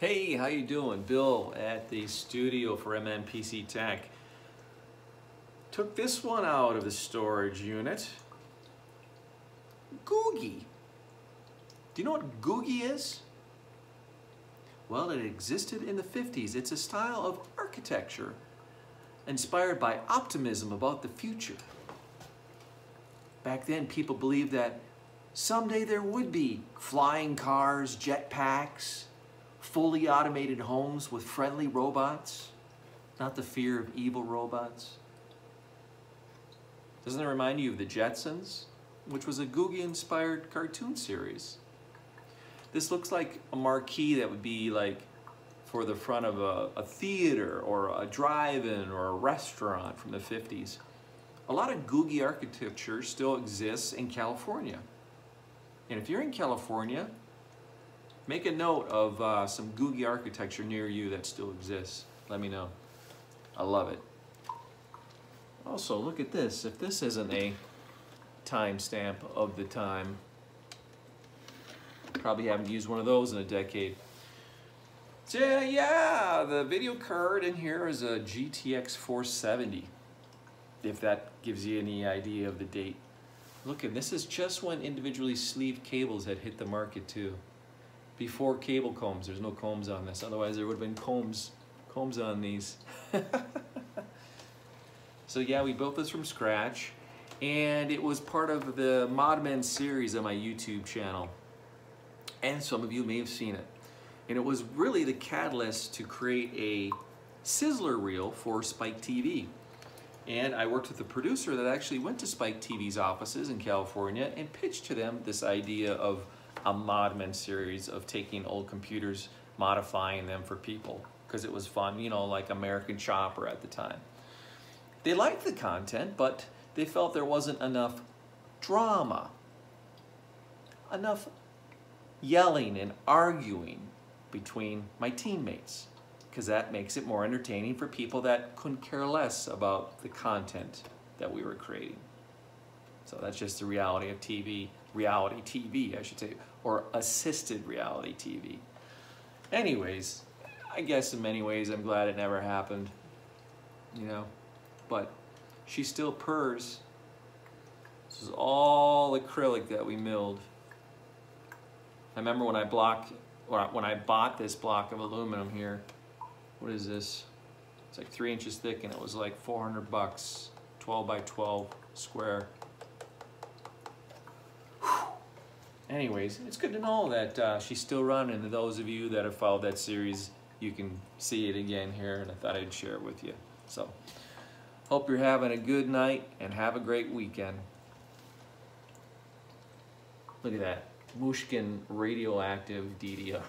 Hey, how you doing? Bill at the studio for Mnpctech. Took this one out of the storage unit. Googie. Do you know what Googie is? Well, it existed in the 50s. It's a style of architecture inspired by optimism about the future. Back then, people believed that someday there would be flying cars, jetpacks, fully automated homes with friendly robots, not the fear of evil robots. Doesn't it remind you of the Jetsons, which was a Googie-inspired cartoon series? This looks like a marquee that would be like for the front of a theater or a drive-in or a restaurant from the 50s. A lot of Googie architecture still exists in California. And if you're in California, make a note of some Googie architecture near you that still exists. Let me know. I love it. Also, look at this. If this isn't a timestamp of the time, probably haven't used one of those in a decade. So yeah, the video card in here is a GTX 470, if that gives you any idea of the date. Look, and this is just when individually sleeved cables had hit the market too. Before cable combs. There's no combs on this, otherwise there would have been combs on these. So yeah, we built this from scratch, and it was part of the Mod Men series on my YouTube channel, and some of you may have seen it. And it was really the catalyst to create a sizzler reel for Spike TV. And I worked with a producer that actually went to Spike TV's offices in California and pitched to them this idea of a Mod Men series of taking old computers, modifying them for people, because it was fun, you know, like American Chopper at the time. They liked the content, but they felt there wasn't enough drama, enough yelling and arguing between my teammates, because that makes it more entertaining for people that couldn't care less about the content that we were creating. So that's just the reality of TV, I should say, or assisted reality TV. Anyways, I guess in many ways I'm glad it never happened, you know, but she still purrs. This is all acrylic that we milled. I remember when I bought this block of aluminum here. What is this? It's like 3 inches thick, and it was like 400 bucks, 12 by 12 square. Anyways, it's good to know that she's still running, and those of you that have followed that series, you can see it again here, and I thought I'd share it with you. So, hope you're having a good night, and have a great weekend. Look at that, Mushkin radioactive DDR.